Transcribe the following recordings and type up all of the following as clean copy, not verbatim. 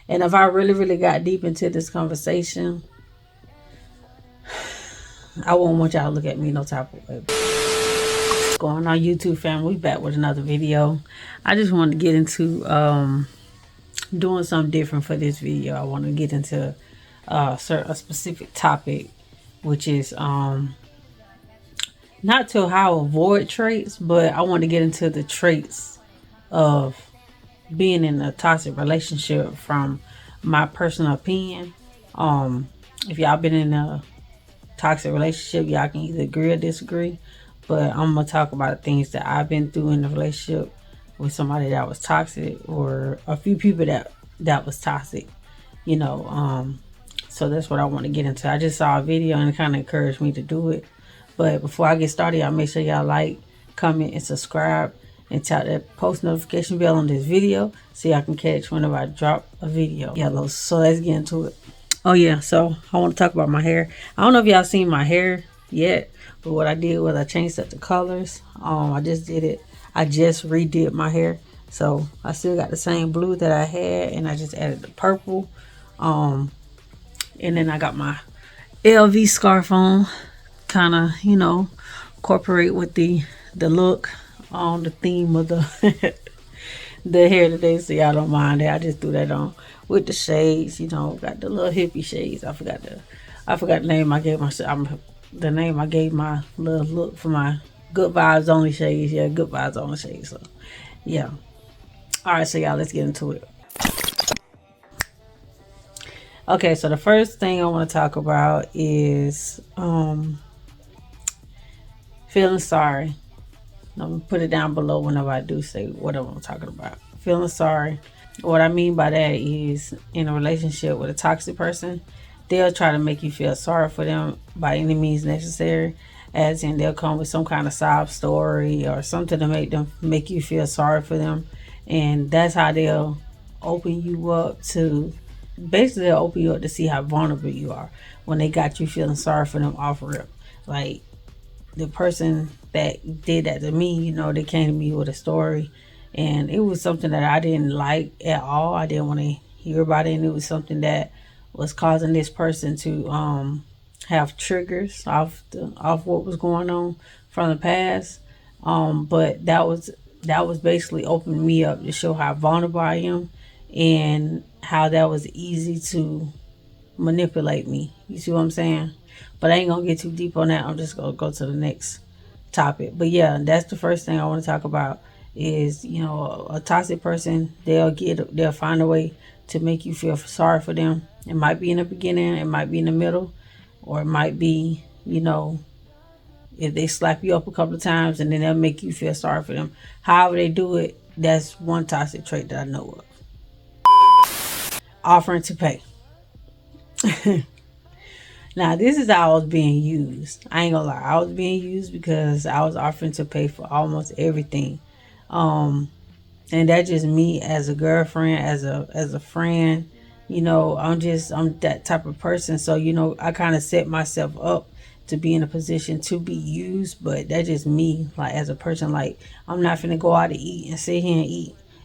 And if I really got deep into this conversation, I won't want y'all to look at me no type of way. What's going on, YouTube family? We back with another video. I just wanted to get into doing something different for this video. I want to get into a specific topic, which is not to how to avoid traits, but I want to get into the traits of being in a toxic relationship from my personal opinion. If y'all been in a toxic relationship, y'all can either agree or disagree, but I'm gonna talk about things that I've been through in the relationship with somebody that was toxic, or a few people that was toxic, so that's what I want to get into. I just saw a video and it kind of encouraged me to do it. But before I get started, y'all make sure y'all like, comment, and subscribe, and tap that post notification bell on this video so y'all can catch whenever I drop a video. Yellow. So let's get into it. Oh yeah, so I want to talk about my hair. I don't know if y'all seen my hair yet, but what I did was I changed up the colors. I just did it. I just redid my hair. So I still got the same blue that I had, and I just added the purple. And then I got my LV scarf on, kind of, incorporate with the look on the theme of the the hair today, so y'all don't mind that. I just threw that on with the shades, got the little hippie shades. I forgot the name I gave myself. The name I gave my little look for my good vibes only shades. Yeah, good vibes only shades. So yeah. All right, so y'all, let's get into it. Okay, so the first thing I want to talk about is feeling sorry. I'm gonna put it down below whenever I do say what I'm talking about. Feeling sorry. What I mean by that is, in a relationship with a toxic person, they'll try to make you feel sorry for them by any means necessary. As in, they'll come with some kind of sob story or something to make you feel sorry for them, and that's how they'll open you up to. Basically, they'll open you up to see how vulnerable you are when they got you feeling sorry for them off rip. Like, the person that did that to me, they came to me with a story, and it was something that I didn't like at all. I didn't want to hear about it, and it was something that was causing this person to have triggers off what was going on from the past. But that was basically opening me up to show how vulnerable I am, and how that was easy to manipulate me. You see what I'm saying? But I ain't gonna get too deep on that. I'm just gonna go to the next topic. But yeah, that's the first thing I want to talk about is, a toxic person, they'll find a way to make you feel sorry for them. It might be in the beginning, it might be in the middle, or it might be, if they slap you up a couple of times and then they'll make you feel sorry for them. However they do it, that's one toxic trait that I know of. Offering to pay. Now, this is how I was being used. I ain't gonna lie. I was being used because I was offering to pay for almost everything. And that's just me as a girlfriend, as a friend. I'm that type of person. So, I kind of set myself up to be in a position to be used, but that's just me, like, as a person. Like, I'm not finna go out to eat and sit here and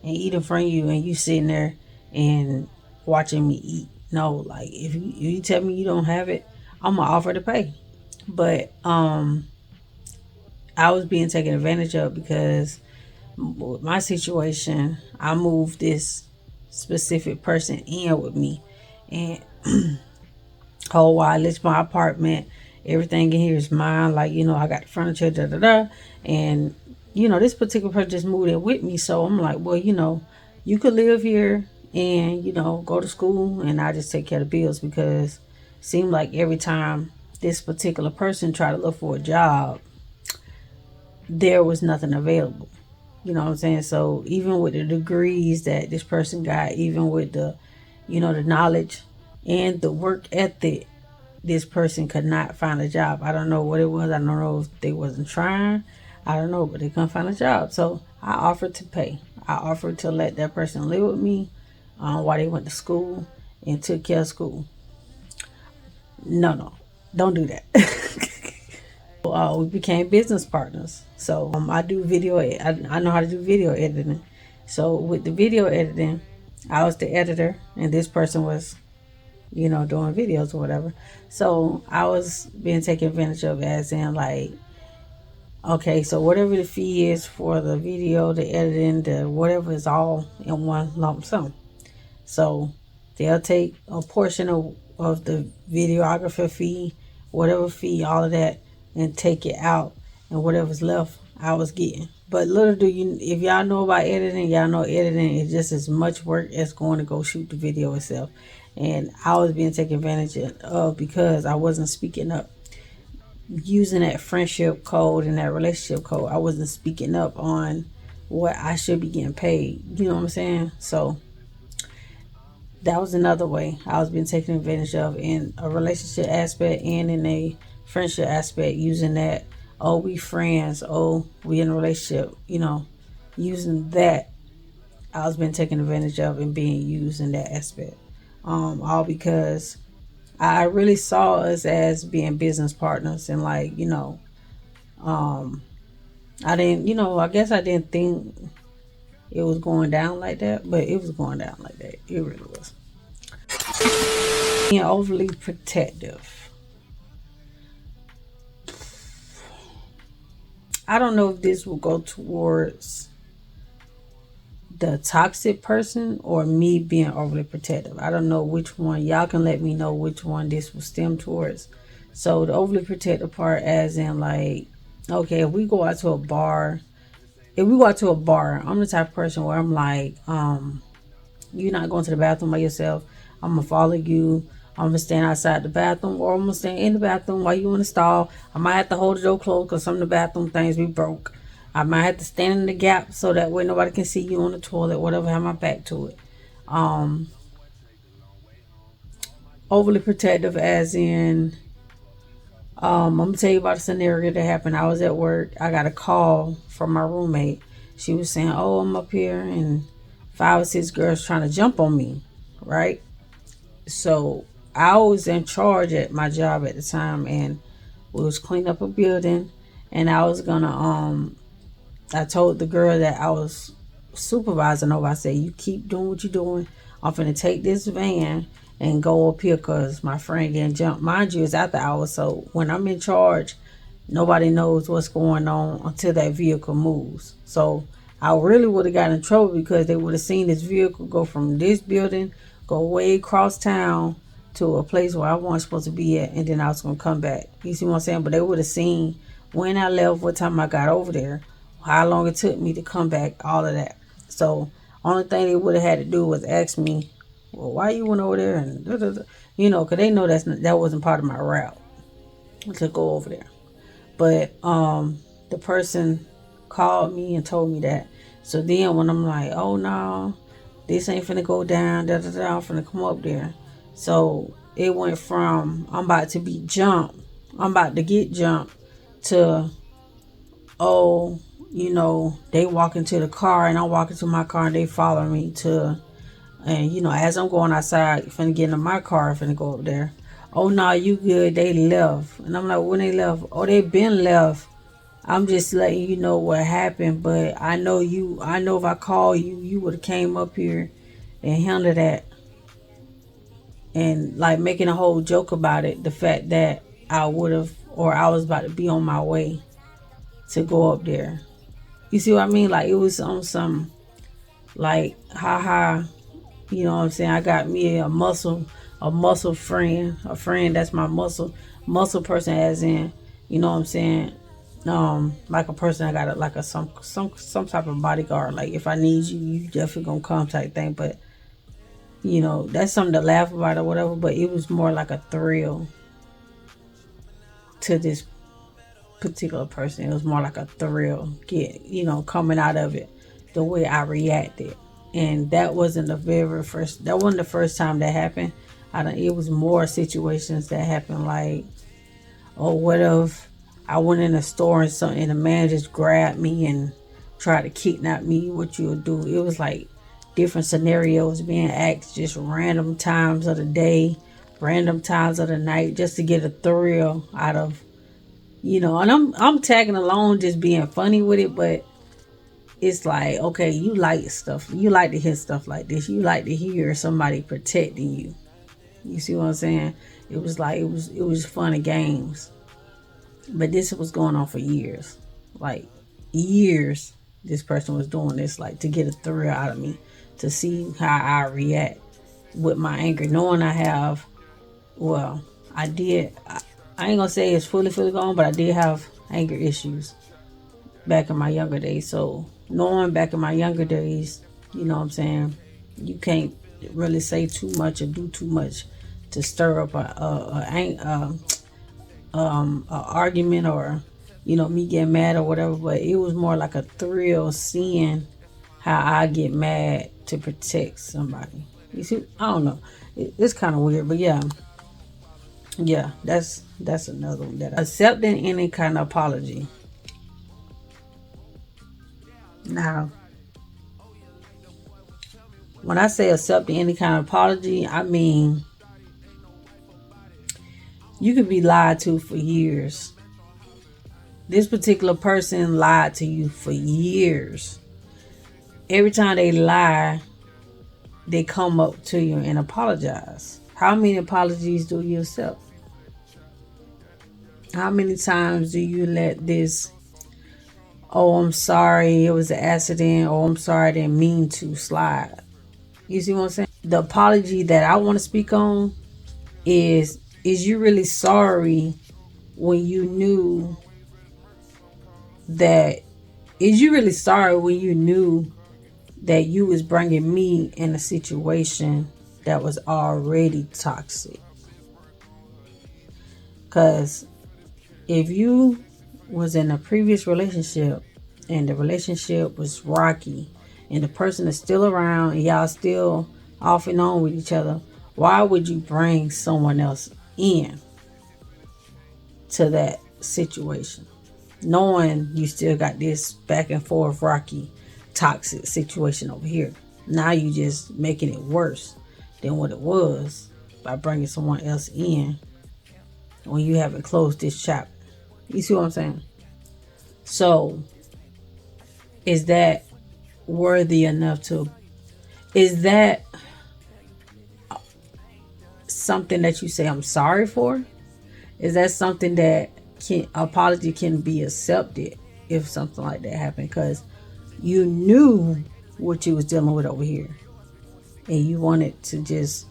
eat in front of you, and you sitting there and watching me eat. No, like, if you tell me you don't have it, I'm gonna offer to pay. But I was being taken advantage of because with my situation, I moved this specific person in with me, and while I list my apartment, everything in here is mine. Like, I got the furniture, and this particular person just moved in with me. So I'm like, well, you could live here and go to school, and I just take care of the bills, because it seemed like every time this particular person tried to look for a job, there was nothing available. You know what I'm saying? So even with the degrees that this person got, even with the the knowledge and the work ethic, this person could not find a job. I don't know what it was. I don't know if they wasn't trying. I don't know, but they couldn't find a job. So I offered to pay. I offered to let that person live with me while they went to school and took care of school. No, don't do that. We became business partners. So I do video. I know how to do video editing. So with the video editing, I was the editor, and this person was, doing videos or whatever. So I was being taken advantage of, as in like, okay, so whatever the fee is for the video, the editing, the whatever is all in one lump sum. So they'll take a portion of the videographer fee, whatever fee, all of that, and take it out, and whatever's left, I was getting. But little do you, if y'all know about editing, y'all know editing is just as much work as going to go shoot the video itself. And I was being taken advantage of because I wasn't speaking up. Using that friendship code and that relationship code, I wasn't speaking up on what I should be getting paid. You know what I'm saying? So that was another way I was being taken advantage of in a relationship aspect and in a friendship aspect, using that, oh, we friends, oh, we in a relationship, using that. I was being taken advantage of and being used in that aspect. All because I really saw us as being business partners, and like, I didn't, I guess I didn't think it was going down like that, but it was going down like that. It really was. Being overly protective. I don't know if this will go towards the toxic person or me being overly protective. I don't know which one. Y'all can let me know which one this will stem towards. So the overly protective part, as in like, okay, if we go out to a bar, I'm the type of person where I'm like, you're not going to the bathroom by yourself. I'm gonna follow you. I'm gonna stand outside the bathroom, or I'm gonna stand in the bathroom while you in the stall. I might have to hold the door closed because some of the bathroom things be broke. I might have to stand in the gap so that way nobody can see you on the toilet, whatever, have my back to it. Um, Overly protective, as in, I'm gonna tell you about a scenario that happened. I was at work. I got a call from my roommate. She was saying, "Oh, I'm up here, and 5 or 6 girls trying to jump on me," right? So I was in charge at my job at the time, and we was cleaning up a building, and I was gonna I told the girl that I was supervising over, I said, you keep doing what you're doing. I'm finna take this van and go up here because my friend getting jumped. Mind you, it's after hours, so when I'm in charge, nobody knows what's going on until that vehicle moves. So I really would have gotten in trouble because they would have seen this vehicle go from this building, go way across town to a place where I wasn't supposed to be at, and then I was going to come back. You see what I'm saying? But they would have seen when I left, what time I got over there, how long it took me to come back, all of that. So only thing they would have had to do was ask me, well, why you went over there, and da, da, da. Because they know that wasn't part of my route to go over there. But the person called me and told me that. So then when I'm like, oh no, this ain't finna go down, da da da, I'm finna come up there. So it went from I'm about to be jumped, I'm about to get jumped, to, oh, they walk into the car and I walk into my car and they follow me, to, and as I'm going outside, finna get into my car, finna go up there. Oh no, you good, they left. And I'm like, when they left? Oh, they been left. I'm just letting you know what happened, but I know if I call you, you would have came up here and handled that. And like making a whole joke about it, the fact that I would have, or I was about to be on my way to go up there. You see what I mean? Like it was on some, like, haha, you know what I'm saying? I got me a muscle friend, a friend that's my muscle person, as in, you know what I'm saying? Like a person I got like some type of bodyguard. Like if I need you, you definitely gonna come type thing. But that's something to laugh about or whatever. But it was more like a thrill to this particular person. It was more like a thrill, coming out of it, the way I reacted. And that wasn't that wasn't the first time that happened. It was more situations that happened, like, oh, what if I went in a store and something, and a man just grabbed me and tried to kidnap me? What you would do? It was like different scenarios being asked, just random times of the day, random times of the night, just to get a thrill out of, and I'm tagging along, just being funny with it, but it's like, okay, you like stuff. You like to hear stuff like this. You like to hear somebody protecting you. You see what I'm saying? It was like it was fun and games. But this was going on for years. Like years this person was doing this, like to get a thrill out of me, to see how I react with my anger, knowing I have, well, I ain't gonna say it's fully gone, but I did have anger issues back in my younger days. So knowing back in my younger days, you know what I'm saying, you can't really say too much or do too much to stir up a argument, or me getting mad or whatever. But it was more like a thrill seeing how I get mad to protect somebody. You see, I don't know, it's kind of weird, but yeah, that's another one. That accepting any kind of apology. Now, when I say accepting any kind of apology, I mean you could be lied to for years. This particular person lied to you for years. Every time they lie, they come up to you and apologize. How many apologies do you accept? How many times do you let this, oh, I'm sorry, it was an accident, or I'm sorry, I didn't mean to, slide? You see what I'm saying? The apology that I want to speak on is you really sorry when you knew that, is you really sorry when you knew that you was bringing me in a situation that was already toxic? Because if you was in a previous relationship and the relationship was rocky and the person is still around and y'all still off and on with each other, why would you bring someone else in to that situation, knowing you still got this back and forth rocky toxic situation over here? Now you just making it worse than what it was by bringing someone else in when you haven't closed this chapter. You see what I'm saying? So is that worthy enough to, is that something that you say I'm sorry for? Is that something that apology can be accepted if something like that happened? Because you knew what you was dealing with over here and you wanted to just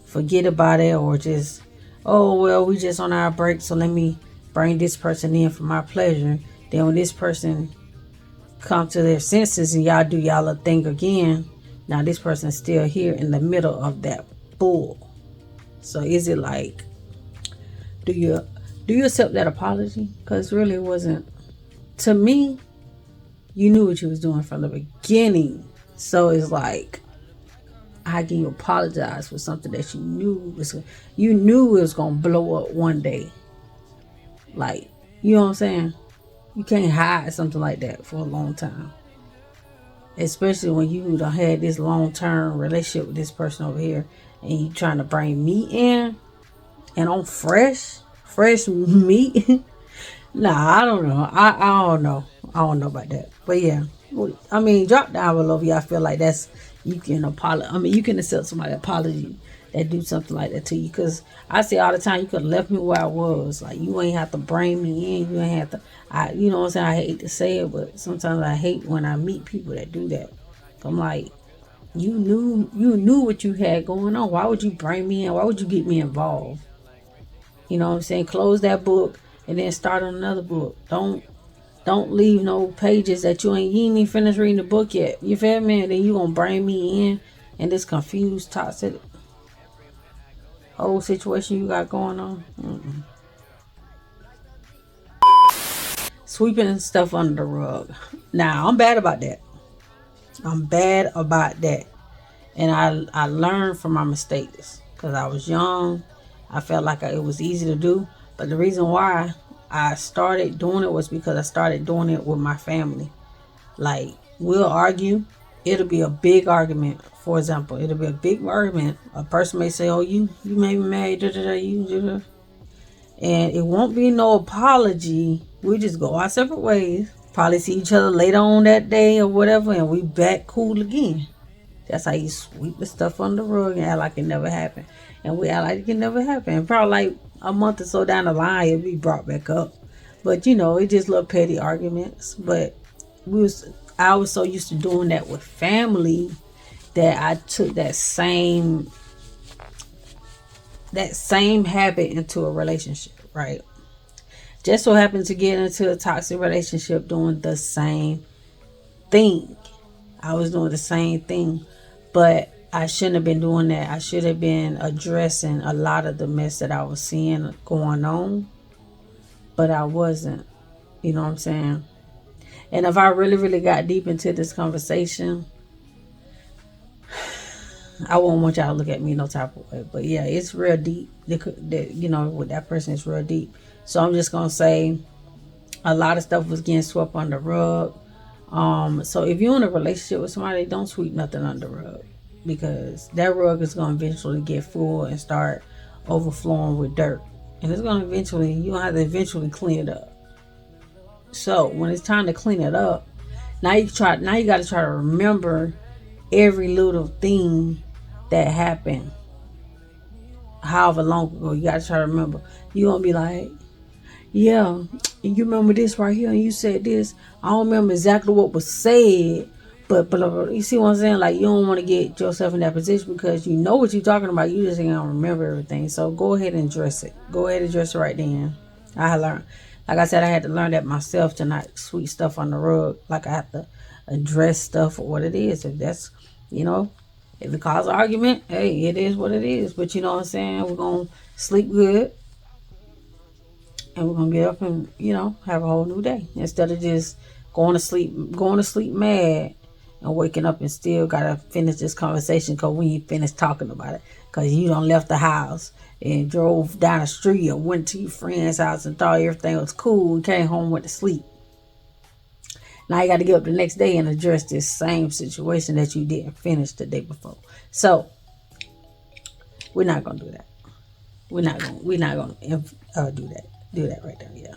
forget about it, or just, oh well, we just on our break, so let me bring this person in for my pleasure. Then when this person come to their senses and y'all do y'all a thing again, now this person's still here in the middle of that bull. So is it like, do you accept that apology? Because really it wasn't, to me, you knew what you was doing from the beginning. So it's like, how can you apologize for something that you knew it was gonna blow up one day? Like, you know what I'm saying? You can't hide something like that for a long time, especially when you done had this long-term relationship with this person over here and you trying to bring me in and on fresh meat. Nah, I don't know. I don't know. I don't know about that. But yeah, I mean, drop down below if y'all feel like that's, you can apologize. I mean, you can accept somebody's apology that do something like that to you. Because I say all the time, you could have left me where I was. Like, you ain't have to bring me in. You ain't have to. You know what I'm saying? I hate to say it, but sometimes I hate when I meet people that do that. I'm like, you knew what you had going on. Why would you bring me in? Why would you get me involved? You know what I'm saying? Close that book and then start on another book. Don't leave no pages that you ain't even finished reading the book yet. You feel me? And then you gonna bring me in and this confused, toxic whole situation you got going on. Sweeping stuff under the rug. Now, I'm bad about that. And I learned from my mistakes because I was young. I felt like it was easy to do. But the reason why I started doing it was because I started doing it with my family. Like, we'll argue. It'll be a big argument. For example, it'll be a big argument. A person may say, oh, you made me mad. And it won't be no apology. We just go our separate ways. Probably see each other later on that day or whatever, and we back cool again. That's how you sweep the stuff under the rug and act like it never happened. And we act like it never happened. Probably like a month or so down the line, it'll be brought back up. But you know, it just little petty arguments. But I was so used to doing that with family that I took that same habit into a relationship, right? Just so happened to get into a toxic relationship doing the same thing. I was doing the same thing, but I shouldn't have been doing that. I should have been addressing a lot of the mess that I was seeing going on, but I wasn't. You know what I'm saying? And if I really, really got deep into this conversation, I won't want y'all to look at me no type of way. But yeah, it's real deep. With that person, it's real deep. So I'm just gonna say a lot of stuff was getting swept under the rug. So if you're in a relationship with somebody, don't sweep nothing under the rug, because that rug is gonna eventually get full and start overflowing with dirt, and you're gonna have to eventually clean it up. So when it's time to clean it up, now you got to try to remember every little thing that happened however long ago. You got to try to remember. You're gonna be like, yeah, you remember this right here, and you said this. I don't remember exactly what was said, but you see what I'm saying? Like, you don't want to get yourself in that position because you know what you're talking about. You just ain't gonna remember everything. So go ahead and address it. Go ahead and address it right then. I learned, like I said, I had to learn that myself, to not sweep stuff on the rug. Like, I have to address stuff for what it is. If that's, you know, if it causes argument, hey, it is what it is. But you know what I'm saying? We're gonna sleep good, and we're gonna get up and have a whole new day, instead of just going to sleep mad and waking up and still gotta finish this conversation because we ain't finished talking about it, because you done left the house and drove down the street or went to your friend's house and thought everything was cool and came home, went to sleep. Now you got to get up the next day and address this same situation that you didn't finish the day before. So we're not gonna do that. We're not gonna do that right there. Yeah.